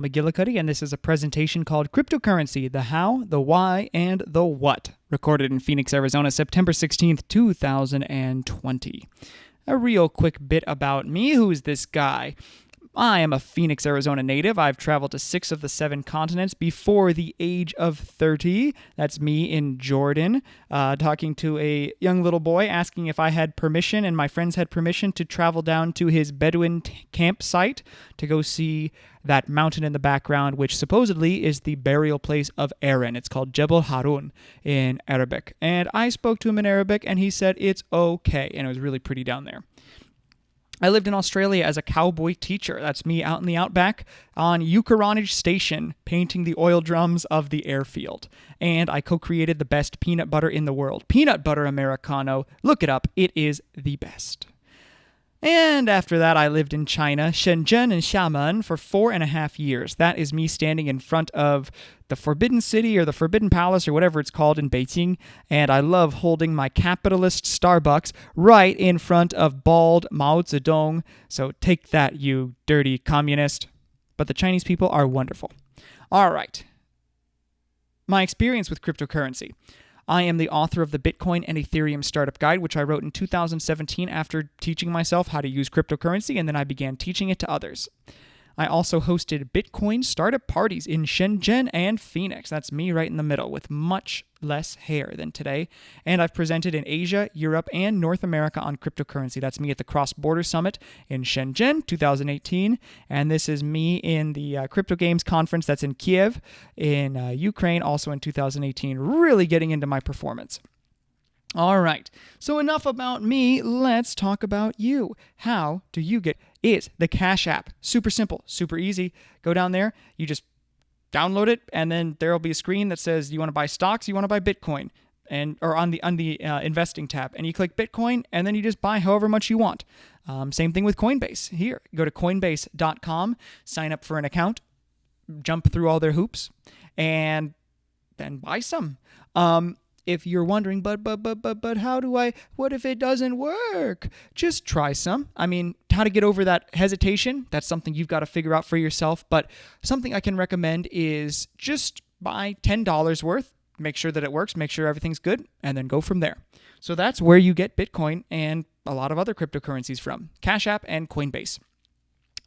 McGillicuddy, and this is a presentation called Cryptocurrency, the How, the Why, and the What, recorded in Phoenix, Arizona, September 16th, 2020. A real quick bit about me. Who is this guy? I am a Phoenix, Arizona native. I've traveled to 6 of the 7 continents before the age of 30. That's me in Jordan, talking to a young little boy, asking if I had permission and my friends had permission to travel down to his Bedouin campsite to go see that mountain in the background, which supposedly is the burial place of Aaron. It's called Jebel Harun in Arabic. And I spoke to him in Arabic, and he said it's okay, and it was really pretty down there. I lived in Australia as a cowboy teacher. That's me out in the outback on Ukaranage Station, painting the oil drums of the airfield. And I co-created the best peanut butter in the world. Peanut butter Americano. Look it up. It is the best. And after that, I lived in China, Shenzhen and Xiamen, for 4.5 years. That is me standing in front of the Forbidden City or the Forbidden Palace or whatever it's called in Beijing. And I love holding my capitalist Starbucks right in front of bald Mao Zedong. So take that, you dirty communist. But the Chinese people are wonderful. All right. My experience with cryptocurrency. I am the author of the Bitcoin and Ethereum Startup Guide, which I wrote in 2017 after teaching myself how to use cryptocurrency, and then I began teaching it to others. I also hosted Bitcoin startup parties in Shenzhen and Phoenix. That's me right in the middle with much less hair than today. And I've presented in Asia, Europe, and North America on cryptocurrency. That's me at the Cross Border Summit in Shenzhen, 2018. And this is me in the Crypto Games Conference that's in Kiev in Ukraine, also in 2018. Really getting into my performance. All right, so enough about me. Let's talk about you. How do you get is the Cash App. Super simple, super easy. Go down there, you just download it, and then there will be a screen that says you want to buy stocks, you want to buy Bitcoin, or on the investing tab, and you click Bitcoin, and then you just buy however much you want. Same thing with Coinbase. Here, go to Coinbase.com, sign up for an account, jump through all their hoops, and then buy some. If you're wondering, but how do what if it doesn't work? Just try some. I mean, how to get over that hesitation, that's something you've got to figure out for yourself. But something I can recommend is just buy $10 worth, make sure that it works, make sure everything's good, and then go from there. So that's where you get Bitcoin and a lot of other cryptocurrencies from, Cash App and Coinbase.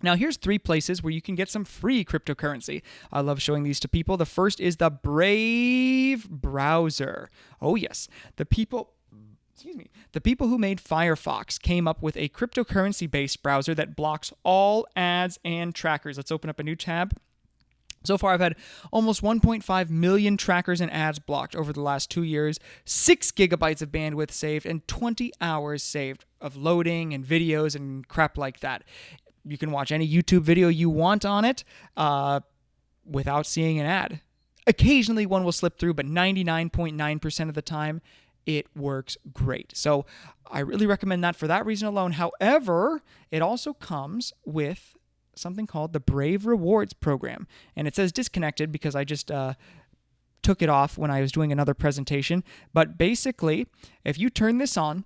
Now, here's 3 places where you can get some free cryptocurrency. I love showing these to people. The first is the Brave browser. Oh, yes. The people who made Firefox came up with a cryptocurrency-based browser that blocks all ads and trackers. Let's open up a new tab. So far, I've had almost 1.5 million trackers and ads blocked over the last 2 years, 6 gigabytes of bandwidth saved, and 20 hours saved of loading and videos and crap like that. You can watch any YouTube video you want on it without seeing an ad. Occasionally one will slip through, but 99.9% of the time, it works great. So I really recommend that for that reason alone. However, it also comes with something called the Brave Rewards program. And it says disconnected because I just took it off when I was doing another presentation. But basically, if you turn this on,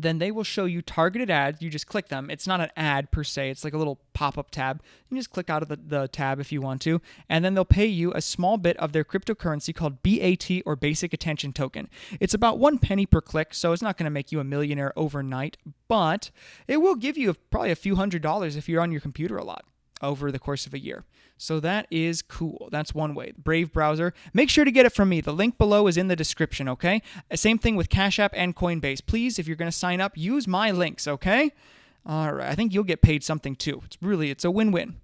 then they will show you targeted ads. You just click them. It's not an ad per se. It's like a little pop-up tab. You just click out of the tab if you want to, and then they'll pay you a small bit of their cryptocurrency called BAT, or Basic Attention Token. It's about 1 penny per click, so it's not going to make you a millionaire overnight, but it will give you probably a few $100s if you're on your computer a lot over the course of a year. So that is cool. That's one way. Brave browser. Make sure to get it from me. The link below is in the description, okay? Same thing with Cash App and Coinbase. Please, if you're going to sign up, use my links, okay? All right. I think you'll get paid something too. It's a win-win.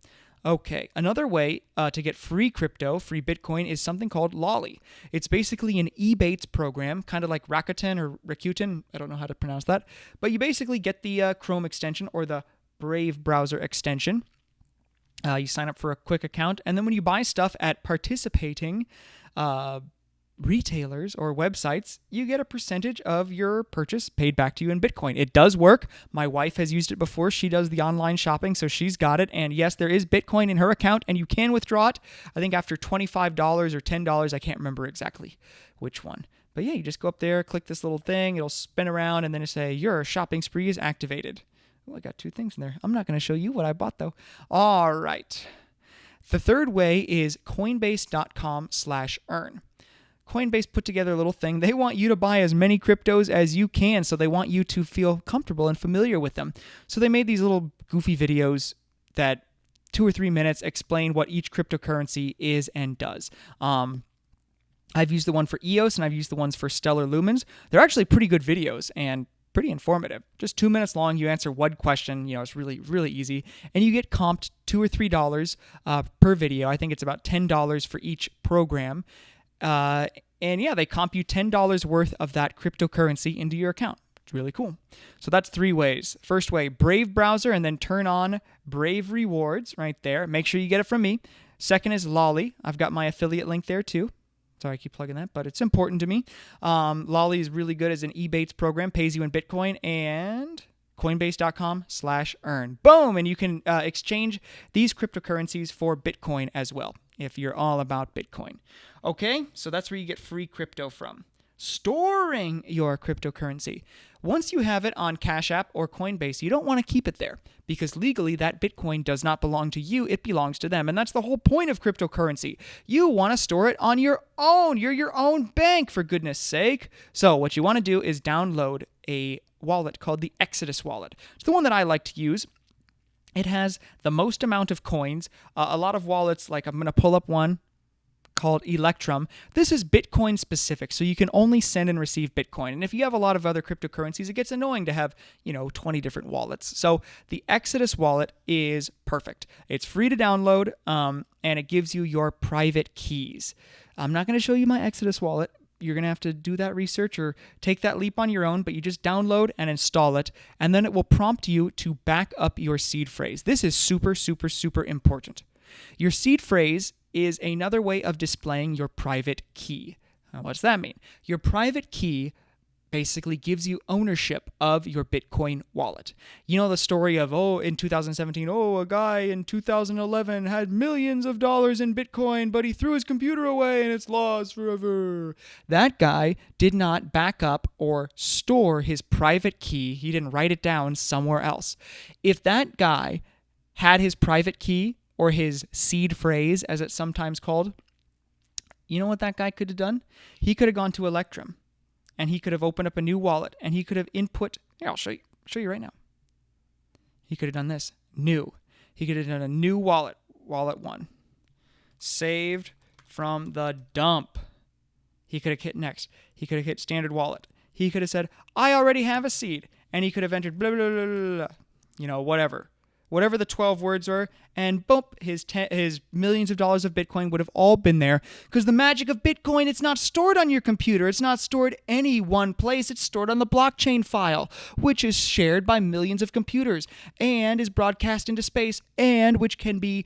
Okay. Another way to get free crypto, free Bitcoin, is something called Lolly. It's basically an Ebates program, kind of like Rakuten or Rakuten. I don't know how to pronounce that. But you basically get the Chrome extension or the Brave browser extension. You sign up for a quick account, and then when you buy stuff at participating retailers or websites, you get a percentage of your purchase paid back to you in Bitcoin. It does work. My wife has used it before. She does the online shopping, so she's got it. And yes, there is Bitcoin in her account, and you can withdraw it, I think after $25 or $10. I can't remember exactly which one. But yeah, you just go up there, click this little thing, it'll spin around, and then it'll say, your shopping spree is activated. Oh, I got 2 things in there. I'm not going to show you what I bought, though. All right. The third way is coinbase.com/earn. Coinbase put together a little thing. They want you to buy as many cryptos as you can, so they want you to feel comfortable and familiar with them. So they made these little goofy videos that 2 or 3 minutes explain what each cryptocurrency is and does. I've used the one for EOS and I've used the ones for Stellar Lumens. They're actually pretty good videos and pretty informative. Just 2 minutes long. You answer one question. It's really, really easy. And you get comped $2 or $3 per video. I think it's about $10 for each program. And yeah, they comp you $10 worth of that cryptocurrency into your account. It's really cool. So that's 3 ways. First way, Brave browser, and then turn on Brave rewards right there. Make sure you get it from me. Second is Lolly. I've got my affiliate link there too. Sorry, I keep plugging that, but it's important to me. Lolly is really good as an Ebates program, pays you in Bitcoin, and coinbase.com/earn. Boom! And you can exchange these cryptocurrencies for Bitcoin as well, if you're all about Bitcoin. Okay, so that's where you get free crypto from. Storing your cryptocurrency. Once you have it on Cash App or Coinbase, you don't want to keep it there because legally that Bitcoin does not belong to you, it belongs to them. And that's the whole point of cryptocurrency. You want to store it on your own. You're your own bank, for goodness sake. So what you want to do is download a wallet called the Exodus wallet. It's the one that I like to use. It has the most amount of coins. A lot of wallets, like I'm going to pull up one called Electrum. This is Bitcoin specific, so you can only send and receive Bitcoin. And if you have a lot of other cryptocurrencies, it gets annoying to have, 20 different wallets. So the Exodus wallet is perfect. It's free to download, and it gives you your private keys. I'm not going to show you my Exodus wallet. You're going to have to do that research or take that leap on your own, but you just download and install it, and then it will prompt you to back up your seed phrase. This is super, super, super important. Your seed phrase is another way of displaying your private key. Now, what's that mean? Your private key basically gives you ownership of your Bitcoin wallet. You know the story of, in 2017, a guy in 2011 had millions of dollars in Bitcoin, but he threw his computer away and it's lost forever. That guy did not back up or store his private key. He didn't write it down somewhere else. If that guy had his private key, or his seed phrase, as it's sometimes called, you know what that guy could have done? He could have gone to Electrum, and he could have opened up a new wallet, and he could have input. Here, I'll show you right now. He could have done this. New. He could have done a new wallet. Wallet 1. Saved from the dump. He could have hit next. He could have hit standard wallet. He could have said, I already have a seed. And he could have entered blah, blah, blah, blah, blah. Whatever the 12 words were, and boom, his millions of dollars of Bitcoin would have all been there. Because the magic of Bitcoin, it's not stored on your computer. It's not stored any one place. It's stored on the blockchain file, which is shared by millions of computers and is broadcast into space, and which can be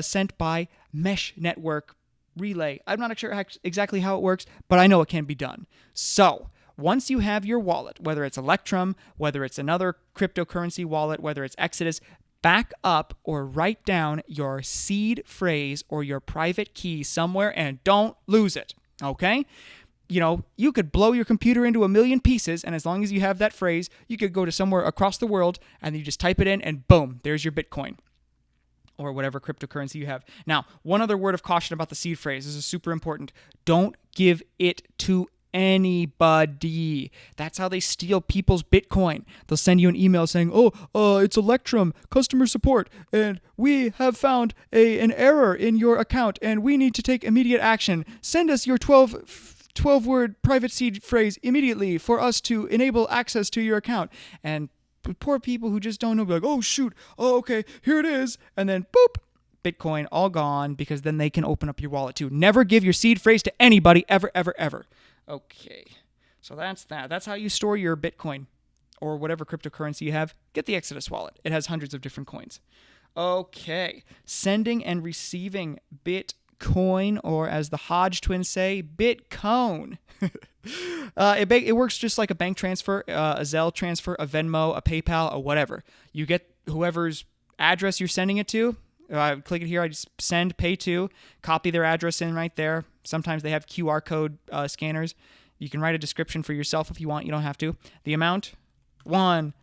sent by mesh network relay. I'm not sure exactly how it works, but I know it can be done. So once you have your wallet, whether it's Electrum, whether it's another cryptocurrency wallet, whether it's Exodus, back up or write down your seed phrase or your private key somewhere and don't lose it, okay? You could blow your computer into a million pieces, and as long as you have that phrase, you could go to somewhere across the world and you just type it in and boom, there's your Bitcoin or whatever cryptocurrency you have. Now, one other word of caution about the seed phrase. This is super important. Don't give it to anybody. That's how they steal people's Bitcoin. They'll send you an email saying, it's Electrum customer support, and we have found an error in your account, and we need to take immediate action. Send us your 12-word private seed phrase immediately for us to enable access to your account. And poor people who just don't know, be like, oh, shoot, okay, here it is, and then boop, Bitcoin all gone, because then they can open up your wallet too. Never give your seed phrase to anybody, ever, ever, ever. Okay, so that's that. That's how you store your Bitcoin or whatever cryptocurrency you have. Get the Exodus wallet. It has hundreds of different coins. Okay, sending and receiving Bitcoin, or as the Hodge twins say, Bitcone. It works just like a bank transfer, a Zelle transfer, a Venmo, a PayPal, or whatever. You get whoever's address you're sending it to. Click it here. I just send, pay to, copy their address in right there. Sometimes they have QR code scanners. You can write a description for yourself if you want. You don't have to. The amount, 1,000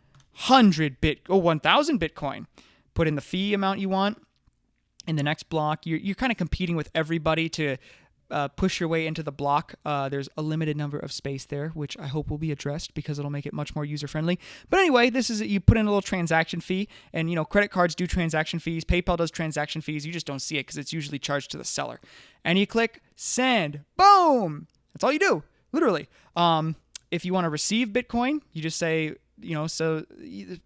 Bitcoin. Put in the fee amount you want. In the next block, you're kind of competing with everybody to push your way into the block. There's a limited number of space there, which I hope will be addressed because it'll make it much more user-friendly. But anyway, this is you put in a little transaction fee, and credit cards do transaction fees. PayPal does transaction fees. You just don't see it because it's usually charged to the seller. And you click send. Boom! That's all you do, literally. If you want to receive Bitcoin, you just say, so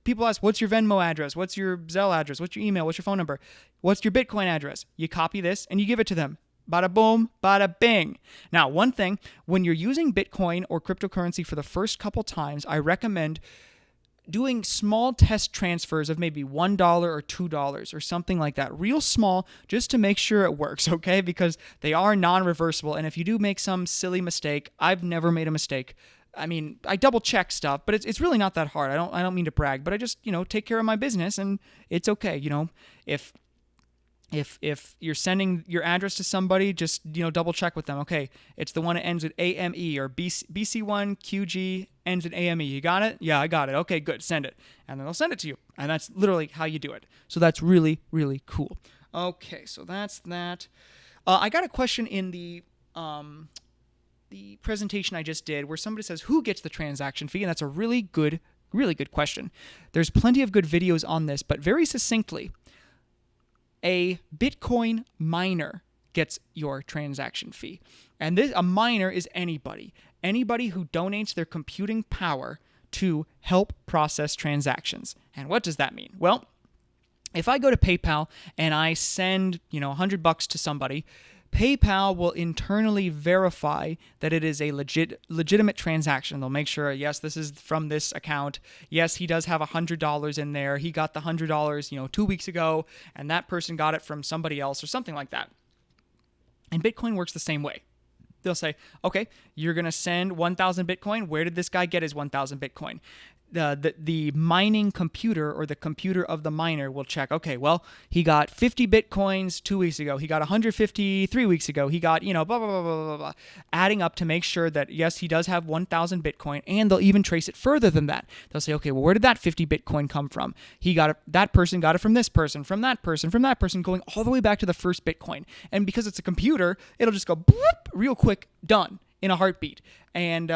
people ask, what's your Venmo address? What's your Zelle address? What's your email? What's your phone number? What's your Bitcoin address? You copy this and you give it to them. Bada boom, bada bing. Now, one thing, when you're using Bitcoin or cryptocurrency for the first couple times, I recommend doing small test transfers of maybe $1 or $2 or something like that, real small, just to make sure it works, okay? Because they are non-reversible, and if you do make some silly mistake, I've never made a mistake. I mean, I double check stuff, but it's really not that hard. I don't mean to brag, but I just take care of my business, and it's okay. If you're sending your address to somebody, just double check with them. Okay, it's the one that ends with AME or BC1QG ends in AME. You got it? Yeah, I got it. Okay, good. Send it, and then they'll send it to you. And that's literally how you do it. So that's really, really cool. Okay, so that's that. I got a question in the presentation I just did where somebody says, who gets the transaction fee? And that's a really good question. There's plenty of good videos on this, but very succinctly, a Bitcoin miner gets your transaction fee. And a miner is anybody who donates their computing power to help process transactions. And what does that mean? Well, if I go to PayPal and I send, $100 to somebody, PayPal will internally verify that it is a legitimate transaction. They'll make sure, yes, this is from this account. Yes, he does have $100 in there. He got the $100, 2 weeks ago, and that person got it from somebody else or something like that. And Bitcoin works the same way. They'll say, okay, you're going to send 1,000 Bitcoin. Where did this guy get his 1,000 Bitcoin? The mining computer or the computer of the miner will check, okay, well, he got 50 Bitcoins 2 weeks ago. He got 150 3 weeks ago. He got, blah, blah, blah, blah, blah, blah, adding up to make sure that, yes, he does have 1,000 Bitcoin, and they'll even trace it further than that. They'll say, okay, well, where did that 50 Bitcoin come from? That person got it from this person, from that person, going all the way back to the first Bitcoin. And because it's a computer, it'll just go boop, real quick, done in a heartbeat. And,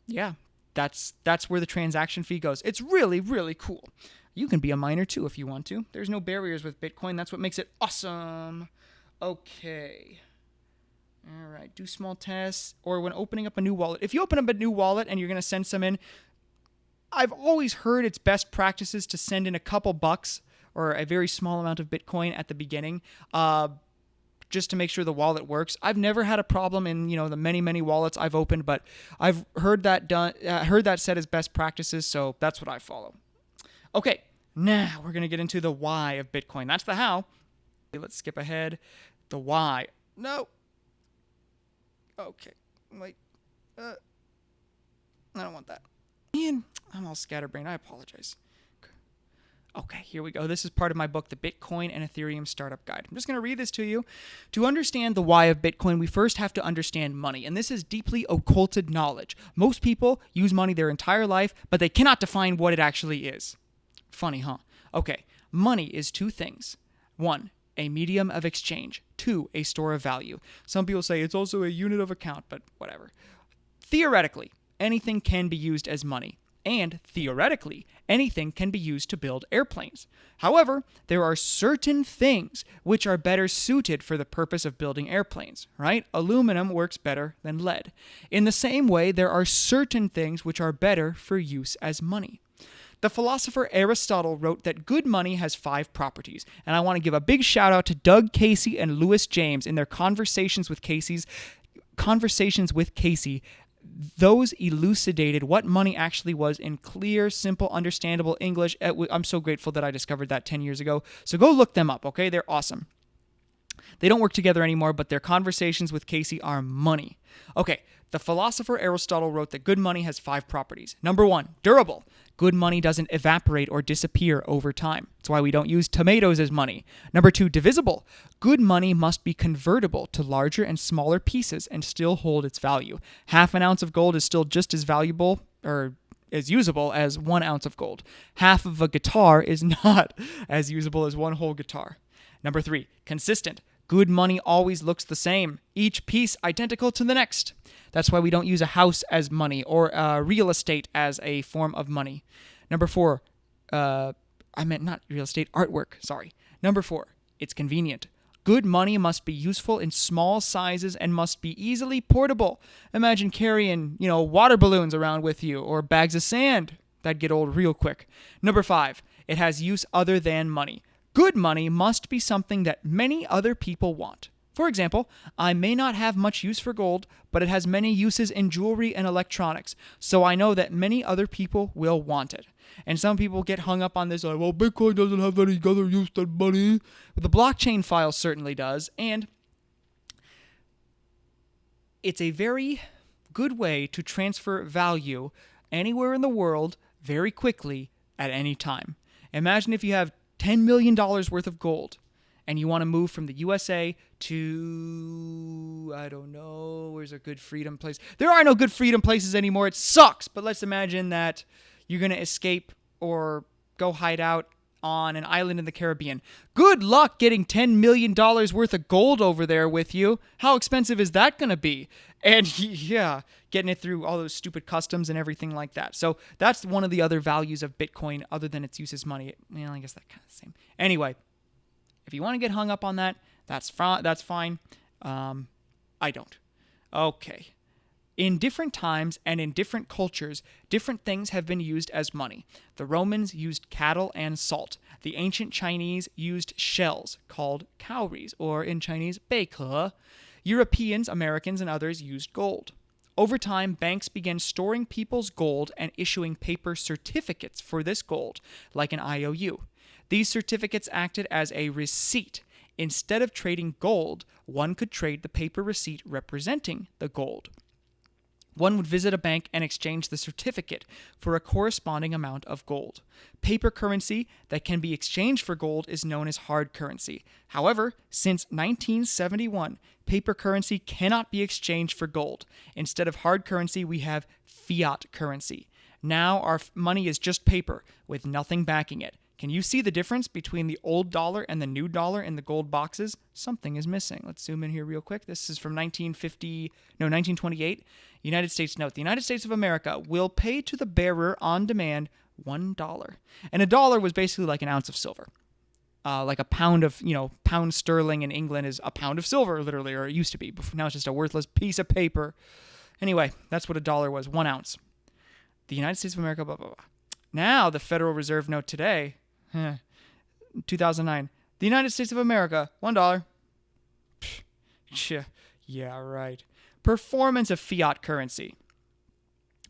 yeah. That's where the transaction fee goes. It's really, really cool. You can be a miner too if you want to. There's no barriers with Bitcoin. That's what makes it awesome. Okay. All right. Do small tests or when opening up a new wallet. If you open up a new wallet and you're going to send some in, I've always heard it's best practices to send in a couple bucks or a very small amount of Bitcoin at the beginning. Just to make sure the wallet works. I've never had a problem in the many wallets I've opened, but I've heard that said as best practices, so that's what I follow. Okay, now we're gonna get into the why of Bitcoin. That's the how. Let's skip ahead. The why. No. Okay. Wait. I don't want that. Man, I'm all scatterbrained. I apologize. Okay, here we go. This is part of my book, The Bitcoin and Ethereum Startup Guide. I'm just going to read this to you. To understand the why of Bitcoin, we first have to understand money, and this is deeply occulted knowledge. Most people use money their entire life, but they cannot define what it actually is. Funny, huh? Okay, money is two things. 1, a medium of exchange. 2, a store of value. Some people say it's also a unit of account, but whatever. Theoretically, anything can be used as money. And theoretically, anything can be used to build airplanes. However, there are certain things which are better suited for the purpose of building airplanes, right? Aluminum works better than lead. In the same way, there are certain things which are better for use as money. The philosopher Aristotle wrote that good money has 5 properties, and I want to give a big shout out to Doug Casey and Louis James in their conversations with Casey. Those elucidated what money actually was in clear, simple, understandable English. I'm so grateful that I discovered that 10 years ago. So go look them up, okay? They're awesome. They don't work together anymore, but their conversations with Casey are money. Okay, the philosopher Aristotle wrote that good money has 5 properties. Number 1, durable. Good money doesn't evaporate or disappear over time. That's why we don't use tomatoes as money. Number 2, divisible. Good money must be convertible to larger and smaller pieces and still hold its value. Half an ounce of gold is still just as valuable or as usable as 1 ounce of gold. Half of a guitar is not as usable as one whole guitar. Number 3, consistent. Good money always looks the same, each piece identical to the next. That's why we don't use a house as money or real estate as a form of money. Number 4, I meant not real estate, artwork, sorry. Number 4, it's convenient. Good money must be useful in small sizes and must be easily portable. Imagine carrying, water balloons around with you or bags of sand. That'd get old real quick. Number 5, it has use other than money. Good money must be something that many other people want. For example, I may not have much use for gold, but it has many uses in jewelry and electronics, so I know that many other people will want it. And some people get hung up on this, like, well, Bitcoin doesn't have any other use than money. But the blockchain file certainly does, and it's a very good way to transfer value anywhere in the world very quickly at any time. Imagine if you have $10 million worth of gold and you want to move from the USA to, I don't know, where's a good freedom place? There are no good freedom places anymore. It sucks. But let's imagine that you're going to escape or go hide out on an island in the Caribbean. Good luck getting $10 million worth of gold over there with you. How expensive is that going to be? And yeah, getting it through all those stupid customs and everything like that. So that's one of the other values of Bitcoin other than its use as money. Well, I guess that's kind of the same. Anyway, if you want to get hung up on that, that's fine. I don't. Okay. In different times and in different cultures, different things have been used as money. The Romans used cattle and salt. The ancient Chinese used shells, called cowries, or in Chinese, 贝壳. Europeans, Americans, and others used gold. Over time, banks began storing people's gold and issuing paper certificates for this gold, like an IOU. These certificates acted as a receipt. Instead of trading gold, one could trade the paper receipt representing the gold. One would visit a bank and exchange the certificate for a corresponding amount of gold. Paper currency that can be exchanged for gold is known as hard currency. However, since 1971, paper currency cannot be exchanged for gold. Instead of hard currency, we have fiat currency. Now our money is just paper with nothing backing it. Can you see the difference between the old dollar and the new dollar in the gold boxes? Something is missing. Let's zoom in here real quick. This is from 1928. United States note. The United States of America will pay to the bearer on demand $1. And a dollar was basically like an ounce of silver. Like a pound of, pound sterling in England is a pound of silver, literally, or it used to be. Now it's just a worthless piece of paper. Anyway, that's what a dollar was, 1 ounce. The United States of America, blah, blah, blah. Now the Federal Reserve note today, 2009. The United States of America, $1. Yeah, right. Performance of fiat currency.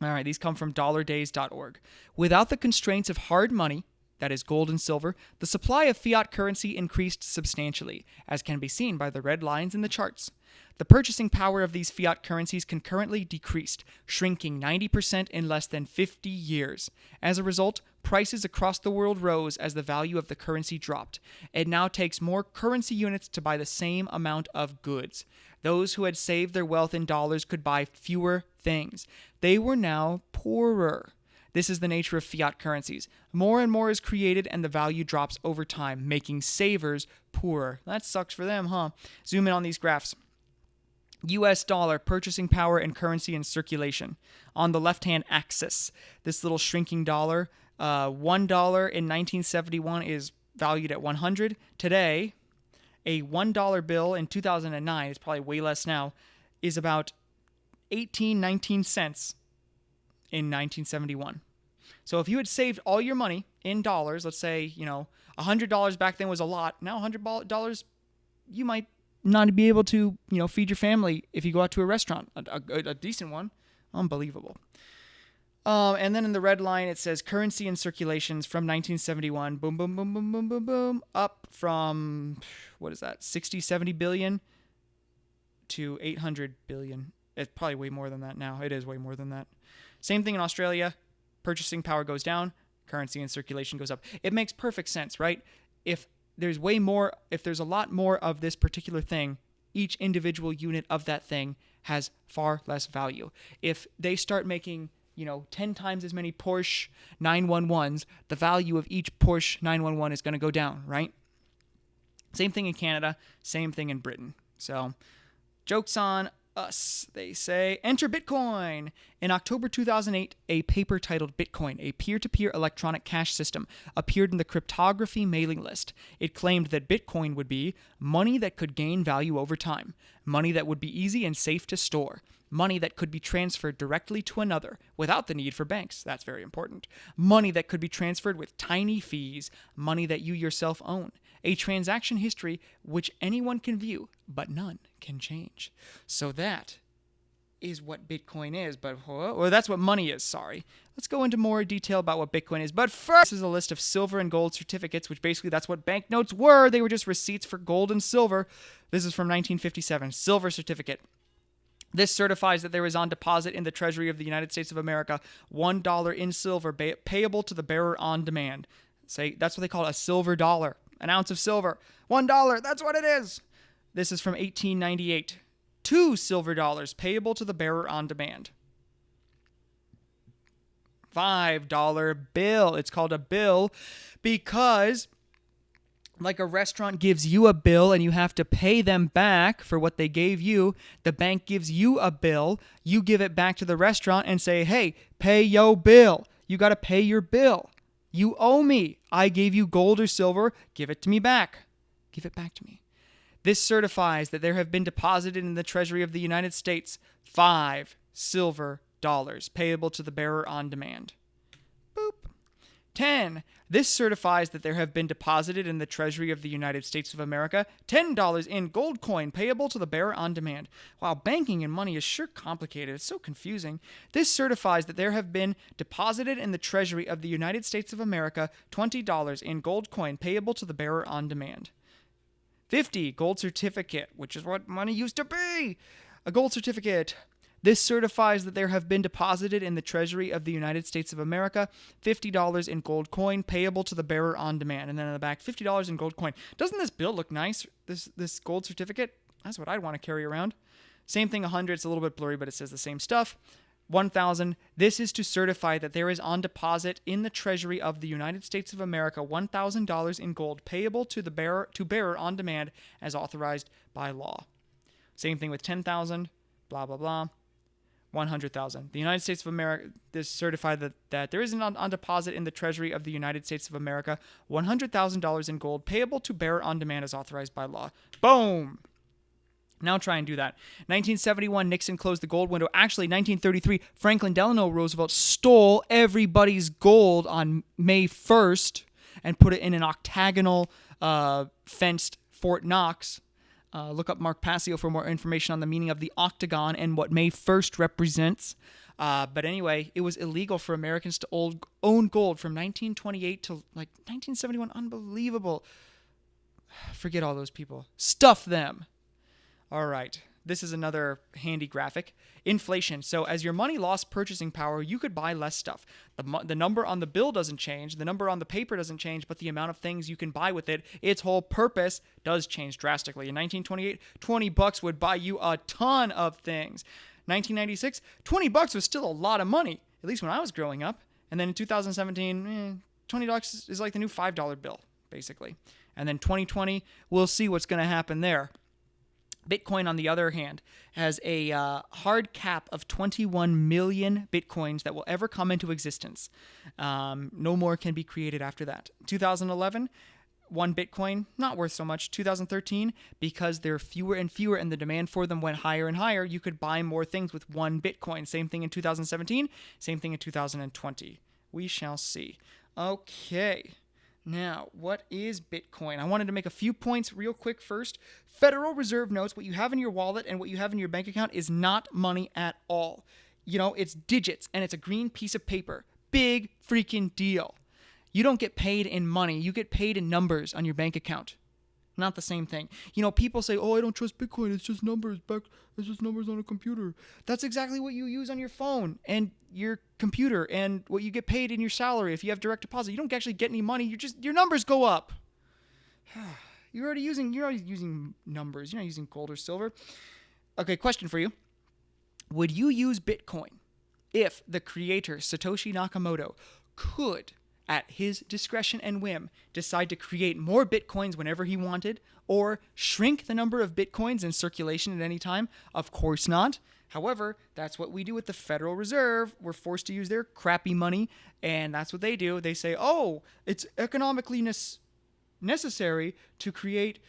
All right, these come from dollardays.org. Without the constraints of hard money, that is gold and silver, the supply of fiat currency increased substantially, as can be seen by the red lines in the charts. The purchasing power of these fiat currencies concurrently decreased, shrinking 90% in less than 50 years. As a result, prices across the world rose as the value of the currency dropped. It now takes more currency units to buy the same amount of goods. Those who had saved their wealth in dollars could buy fewer things. They were now poorer. This is the nature of fiat currencies. More and more is created and the value drops over time, making savers poorer. That sucks for them, huh? Zoom in on these graphs. US dollar, purchasing power and currency in circulation. On the left-hand axis, this little shrinking dollar, $1 in 1971 is valued at 100. Today, a $1 bill in 2009, it's probably way less now, is about 19 cents in 1971. So if you had saved all your money in dollars, let's say, $100 back then was a lot. Now $100, you might not be able to, feed your family if you go out to a restaurant, a decent one. Unbelievable. And then in the red line, it says currency in circulations from 1971, boom, boom, boom, boom, boom, boom, boom, up from, 60, 70 billion to 800 billion. It's probably way more than that now. It is way more than that. Same thing in Australia. Purchasing power goes down, currency in circulation goes up. It makes perfect sense, right? If there's a lot more of this particular thing, each individual unit of that thing has far less value. If they start making 10 times as many Porsche 911s, the value of each Porsche 911 is going to go down, right? Same thing in Canada, same thing in Britain. So, joke's on us, they say. Enter Bitcoin. In October 2008, a paper titled Bitcoin, a peer-to-peer electronic cash system, appeared in the cryptography mailing list. It claimed that Bitcoin would be money that could gain value over time, money that would be easy and safe to store, money that could be transferred directly to another without the need for banks. That's very important. Money that could be transferred with tiny fees, money that you yourself own. A transaction history which anyone can view, but none can change. So that is what Bitcoin is, or that's what money is, sorry. Let's go into more detail about what Bitcoin is. But first, this is a list of silver and gold certificates, which basically that's what banknotes were. They were just receipts for gold and silver. This is from 1957, silver certificate. This certifies that there is on deposit in the Treasury of the United States of America $1 in silver payable to the bearer on demand. That's what they call a silver dollar. An ounce of silver. $1, that's what it is. This is from 1898. 2 silver dollars payable to the bearer on demand. $5 bill. It's called a bill because, like a restaurant gives you a bill and you have to pay them back for what they gave you, the bank gives you a bill, you give it back to the restaurant and say, hey, pay yo bill. You got to pay your bill. You owe me. I gave you gold or silver. Give it to me back. Give it back to me. This certifies that there have been deposited in the Treasury of the United States 5 silver dollars payable to the bearer on demand. Boop. 10. This certifies that there have been deposited in the Treasury of the United States of America $10 in gold coin payable to the bearer on demand. Wow, banking and money is sure complicated. It's so confusing. This certifies that there have been deposited in the Treasury of the United States of America $20 in gold coin payable to the bearer on demand. 50. Gold certificate, which is what money used to be. A gold certificate. This certifies that there have been deposited in the Treasury of the United States of America $50 in gold coin payable to the bearer on demand. And then in the back, $50 in gold coin. Doesn't this bill look nice, this gold certificate? That's what I'd want to carry around. Same thing, 100. It's a little bit blurry, but it says the same stuff. 1,000. This is to certify that there is on deposit in the Treasury of the United States of America $1,000 in gold payable to the bearer on demand as authorized by law. Same thing with 10,000. Blah, blah, blah. 100,000. The United States of America, this certified that there is on deposit in the Treasury of the United States of America $100,000 in gold payable to bearer on demand as authorized by law. Boom! Now try and do that. 1971, Nixon closed the gold window. Actually, 1933, Franklin Delano Roosevelt stole everybody's gold on May 1st and put it in an octagonal fenced Fort Knox. Look up Mark Passio for more information on the meaning of the octagon and what May 1st represents. But anyway, it was illegal for Americans to own gold from 1928 to like 1971. Unbelievable. Forget all those people. Stuff them. All right. This is another handy graphic. Inflation. So as your money lost purchasing power, you could buy less stuff. The number on the bill doesn't change. The number on the paper doesn't change, but the amount of things you can buy with it, its whole purpose does change drastically. In 1928, $20 would buy you a ton of things. 1996, $20 was still a lot of money, at least when I was growing up. And then in 2017, $20 is like the new $5 bill, basically. And then 2020, we'll see what's going to happen there. Bitcoin, on the other hand, has a hard cap of 21 million Bitcoins that will ever come into existence. No more can be created after that. 2011, 1 Bitcoin, not worth so much. 2013, because there are fewer and fewer and the demand for them went higher and higher, you could buy more things with 1 Bitcoin. Same thing in 2017, same thing in 2020. We shall see. Okay. Now, what is Bitcoin? I wanted to make a few points real quick first. Federal Reserve notes what you have in your wallet and what you have in your bank account is not money at all. You know, it's digits and it's a green piece of paper. Big freaking deal. You don't get paid in money. You get paid in numbers on your bank account. Not the same thing. You know, people say, oh, I don't trust Bitcoin. It's just numbers. It's just numbers on a computer. That's exactly what you use on your phone and your computer and what you get paid in your salary if you have direct deposit. You don't actually get any money. Your numbers go up. You're already using numbers. You're not using gold or silver. Okay, question for you. Would you use Bitcoin if the creator, Satoshi Nakamoto, could at his discretion and whim, decide to create more Bitcoins whenever he wanted, or shrink the number of Bitcoins in circulation at any time? Of course not. However, that's what we do with the Federal Reserve. We're forced to use their crappy money, and that's what they do. They say, oh, it's economically necessary to create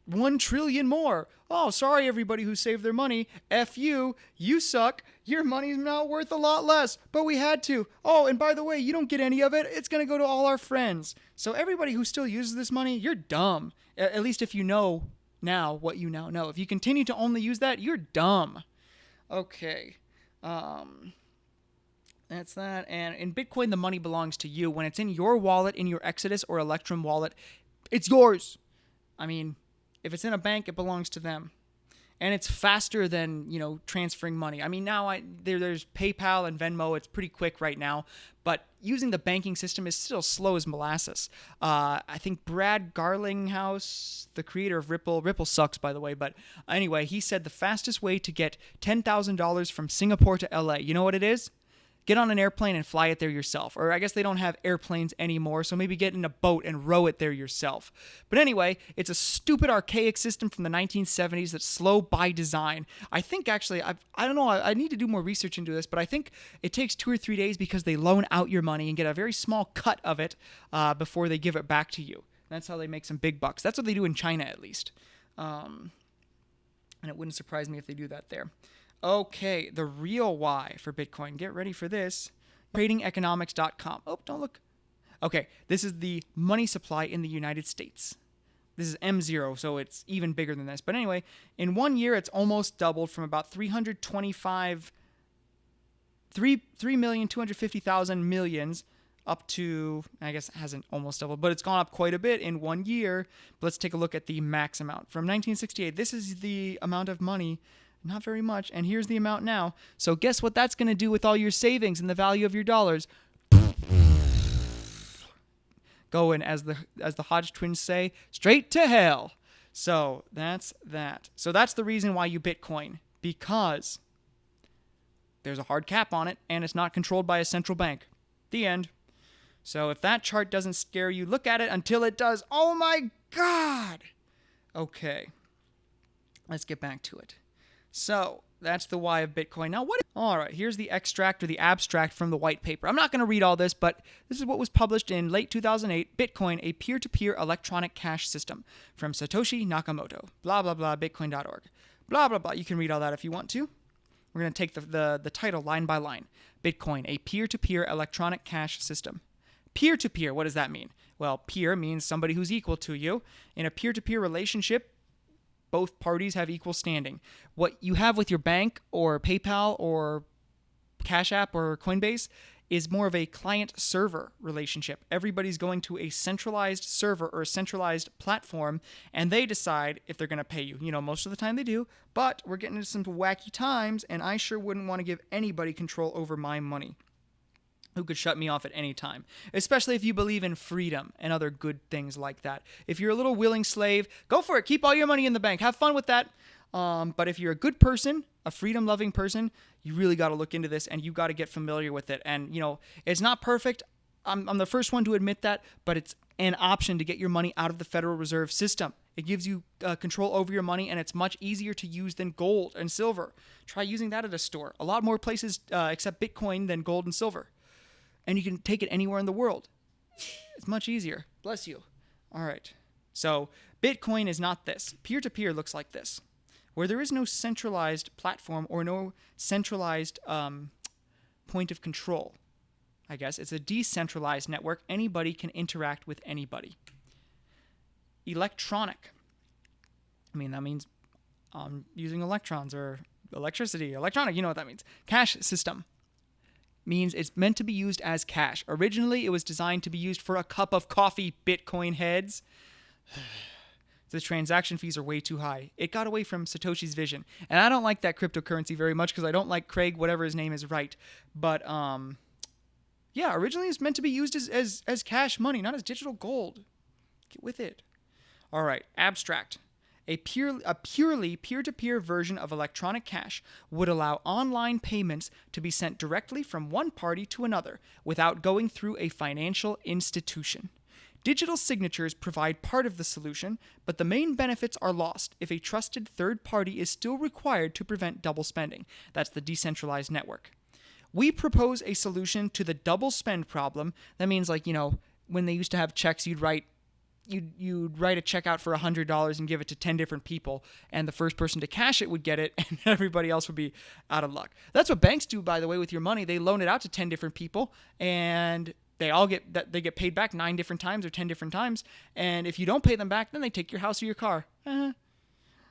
1 trillion more. Oh, sorry, everybody who saved their money. F you. You suck. Your money's now worth a lot less, but we had to. Oh, and by the way, you don't get any of it. It's going to go to all our friends. So everybody who still uses this money, you're dumb. At least if you know now what you now know. If you continue to only use that, you're dumb. Okay. That's that. And in Bitcoin, the money belongs to you. When it's in your wallet, in your Exodus or Electrum wallet, it's yours. I mean, if it's in a bank, it belongs to them. And it's faster than, transferring money. I mean, now there's PayPal and Venmo. It's pretty quick right now. But using the banking system is still slow as molasses. I think Brad Garlinghouse, the creator of Ripple sucks, by the way. But anyway, he said the fastest way to get $10,000 from Singapore to LA, you know what it is? Get on an airplane and fly it there yourself. Or I guess they don't have airplanes anymore, so maybe get in a boat and row it there yourself. But anyway, it's a stupid archaic system from the 1970s that's slow by design. I think actually, I don't know, I need to do more research into this, but I think it takes 2 or 3 days because they loan out your money and get a very small cut of it before they give it back to you. That's how they make some big bucks. That's what they do in China, at least. And it wouldn't surprise me if they do that there. Okay, the real why for Bitcoin. Get ready for this. TradingEconomics.com. Oh, don't look. Okay, this is the money supply in the United States. This is M0, so it's even bigger than this. But anyway, in 1 year, it's almost doubled from about 3,250,000 millions up to, I guess it hasn't almost doubled, but it's gone up quite a bit in 1 year. But let's take a look at the max amount. From 1968, this is the amount of money. Not very much, and here's the amount now. So guess what that's going to do with all your savings and the value of your dollars? Going, as the Hodge twins say, straight to hell. So that's that. So that's the reason why you Bitcoin, because there's a hard cap on it, and it's not controlled by a central bank. The end. So if that chart doesn't scare you, look at it until it does. Oh my God! Okay. Let's get back to it. So that's the why of Bitcoin. Now, all right, here's the extract or the abstract from the white paper. I'm not going to read all this, but this is what was published in late 2008, Bitcoin, a peer-to-peer electronic cash system from Satoshi Nakamoto, blah, blah, blah, bitcoin.org, blah, blah, blah. You can read all that if you want to. We're going to take the title line by line. Bitcoin, a peer-to-peer electronic cash system. Peer-to-peer, what does that mean? Well, peer means somebody who's equal to you. In a peer-to-peer relationship, both parties have equal standing. What you have with your bank or PayPal or Cash App or Coinbase is more of a client-server relationship. Everybody's going to a centralized server or a centralized platform, and they decide if they're going to pay you. Most of the time they do, but we're getting into some wacky times, and I sure wouldn't want to give anybody control over my money who could shut me off at any time, especially if you believe in freedom and other good things like that. If you're a little willing slave, go for it. Keep all your money in the bank. Have fun with that. But if you're a good person, a freedom-loving person, you really got to look into this, and you got to get familiar with it. And, it's not perfect. I'm the first one to admit that, but it's an option to get your money out of the Federal Reserve System. It gives you control over your money, and it's much easier to use than gold and silver. Try using that at a store. A lot more places accept Bitcoin than gold and silver. And you can take it anywhere in the world. It's much easier. Bless you. All right. So Bitcoin is not this. Peer-to-peer looks like this, where there is no centralized platform or no centralized point of control. I guess it's a decentralized network. Anybody can interact with anybody. Electronic. That means using electrons or electricity. Electronic, you know what that means. Cash system means it's meant to be used as cash. Originally, it was designed to be used for a cup of coffee, Bitcoin heads. The transaction fees are way too high. It got away from Satoshi's vision. And I don't like that cryptocurrency very much because I don't like Craig, whatever his name is, right. But, originally it's meant to be used as cash money, not as digital gold. Get with it. All right, abstract. A purely peer-to-peer version of electronic cash would allow online payments to be sent directly from one party to another without going through a financial institution. Digital signatures provide part of the solution, but the main benefits are lost if a trusted third party is still required to prevent double spending. That's the decentralized network. We propose a solution to the double spend problem. That means, like, when they used to have checks, you'd write a check out for $100 and give it to 10 different people, and the first person to cash it would get it, and everybody else would be out of luck. That's what banks do, by the way, with your money. They loan it out to 10 different people, and they get paid back 9 different times or 10 different times, and if you don't pay them back, then they take your house or your car.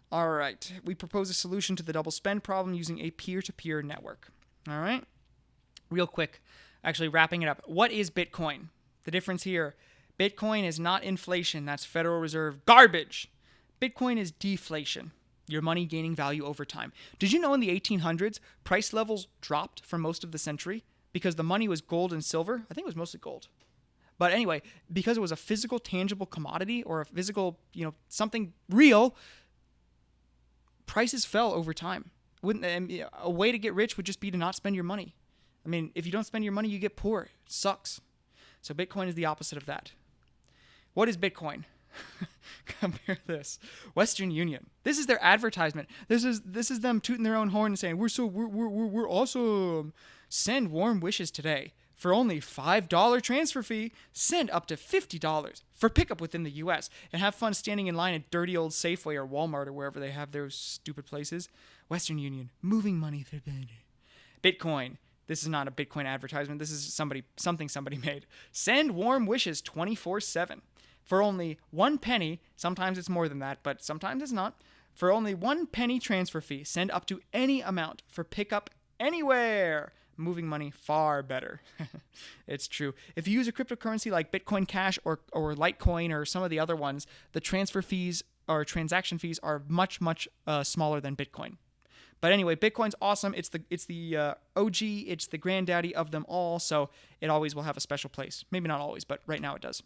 All right. We propose a solution to the double spend problem using a peer-to-peer network. All right. Real quick, actually wrapping it up. What is Bitcoin? The difference here: Bitcoin is not inflation. That's Federal Reserve garbage. Bitcoin is deflation. Your money gaining value over time. Did you know in the 1800s, price levels dropped for most of the century because the money was gold and silver? I think it was mostly gold. But anyway, because it was a physical, tangible commodity or a physical, something real, prices fell over time. A way to get rich would just be to not spend your money. I mean, if you don't spend your money, you get poor. It sucks. So Bitcoin is the opposite of that. What is Bitcoin? Compare this. Western Union. This is their advertisement. This is them tooting their own horn and saying, we're awesome. Send warm wishes today. For only $5 transfer fee, send up to $50 for pickup within the U.S. and have fun standing in line at dirty old Safeway or Walmart or wherever they have those stupid places. Western Union. Moving money through Bitcoin. This is not a Bitcoin advertisement. This is something somebody made. Send warm wishes 24/7. For only 1 penny, sometimes it's more than that, but sometimes it's not. For only 1 penny transfer fee, send up to any amount for pickup anywhere. Moving money far better. It's true. If you use a cryptocurrency like Bitcoin Cash or Litecoin or some of the other ones, the transfer fees or transaction fees are much, much smaller than Bitcoin. But anyway, Bitcoin's awesome. It's the OG. It's the granddaddy of them all. So it always will have a special place. Maybe not always, but right now it does.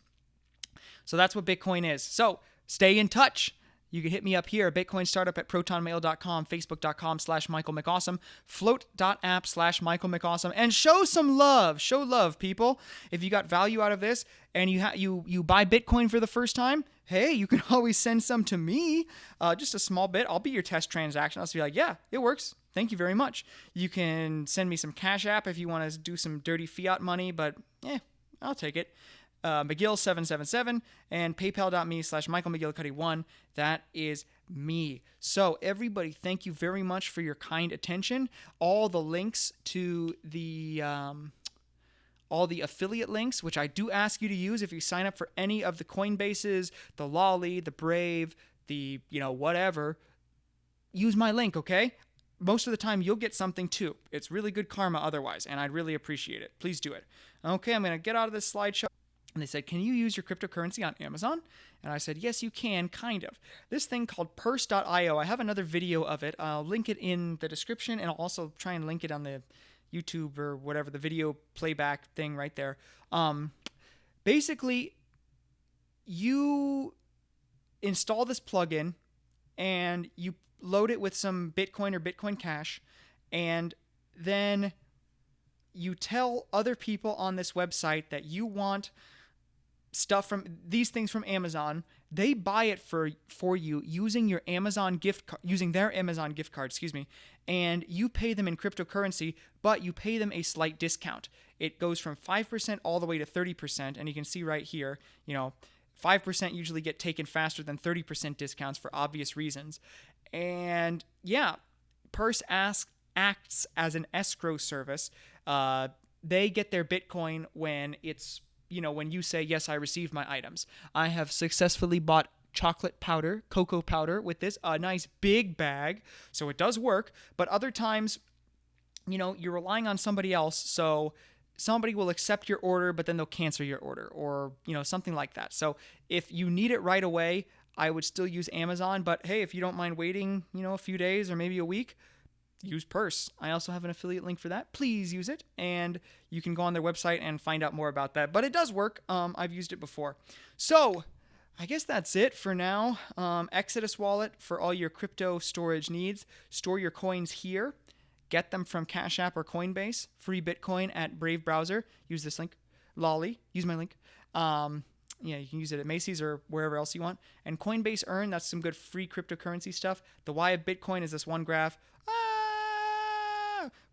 So that's what Bitcoin is. So stay in touch. You can hit me up here, Bitcoin Startup at protonmail.com, facebook.com/MichaelMcAwesome, float.app/MichaelMcAwesome, and show some love. Show love, people. If you got value out of this and you buy Bitcoin for the first time, hey, you can always send some to me, just a small bit. I'll be your test transaction. I'll just be like, yeah, it works. Thank you very much. You can send me some Cash App if you want to do some dirty fiat money, but I'll take it. McGill777 and paypal.me/MichaelMcGillicuddy1. That is me. So everybody, thank you very much for your kind attention. All the links to all the affiliate links, which I do ask you to use if you sign up for any of the Coinbases, the Lolly, the Brave, the whatever, use my link, okay? Most of the time you'll get something too. It's really good karma otherwise, and I'd really appreciate it. Please do it. Okay, I'm going to get out of this slideshow. And they said, can you use your cryptocurrency on Amazon? And I said, yes, you can, kind of. This thing called purse.io, I have another video of it. I'll link it in the description, and I'll also try and link it on the YouTube or whatever, the video playback thing right there. Basically, you install this plugin, and you load it with some Bitcoin or Bitcoin Cash, and then you tell other people on this website that you want stuff from these things from Amazon. They buy it for you using your Amazon using their Amazon gift card, and you pay them in cryptocurrency, but you pay them a slight discount. It goes from 5% all the way to 30%, and you can see right here, 5% usually get taken faster than 30% discounts for obvious reasons. And yeah, Purse acts as an escrow service. They get their Bitcoin when it's when you say, yes, I received my items. I have successfully bought chocolate powder, cocoa powder with this, a nice big bag. So it does work. But other times, you're relying on somebody else. So somebody will accept your order, but then they'll cancel your order or, something like that. So if you need it right away, I would still use Amazon. But hey, if you don't mind waiting, a few days or maybe a week, use Purse. I also have an affiliate link for that. Please use it, and you can go on their website and find out more about that. But it does work. I've used it before. So I guess that's it for now. Exodus wallet for all your crypto storage needs. Store your coins here. Get them from Cash App or Coinbase. Free Bitcoin at Brave browser. Use this link. Lolly. Use my link. Yeah, you can use it at Macy's or wherever else you want. And Coinbase Earn, that's some good free cryptocurrency stuff. The Y of Bitcoin is this one graph.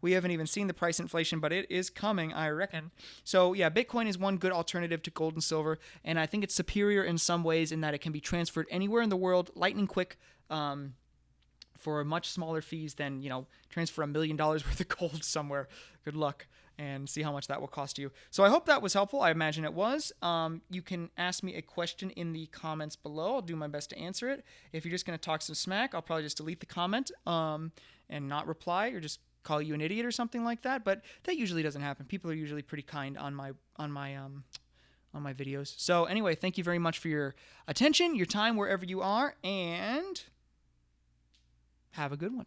We haven't even seen the price inflation, but it is coming, I reckon. So yeah, Bitcoin is one good alternative to gold and silver, and I think it's superior in some ways in that it can be transferred anywhere in the world, lightning quick, for much smaller fees than, transfer $1 million worth of gold somewhere. Good luck, and see how much that will cost you. So I hope that was helpful. I imagine it was. You can ask me a question in the comments below. I'll do my best to answer it. If you're just going to talk some smack, I'll probably just delete the comment and not reply, or just call you an idiot or something like that. But that usually doesn't happen. People are usually pretty kind on my videos. So anyway, thank you very much for your attention, your time wherever you are, and have a good one.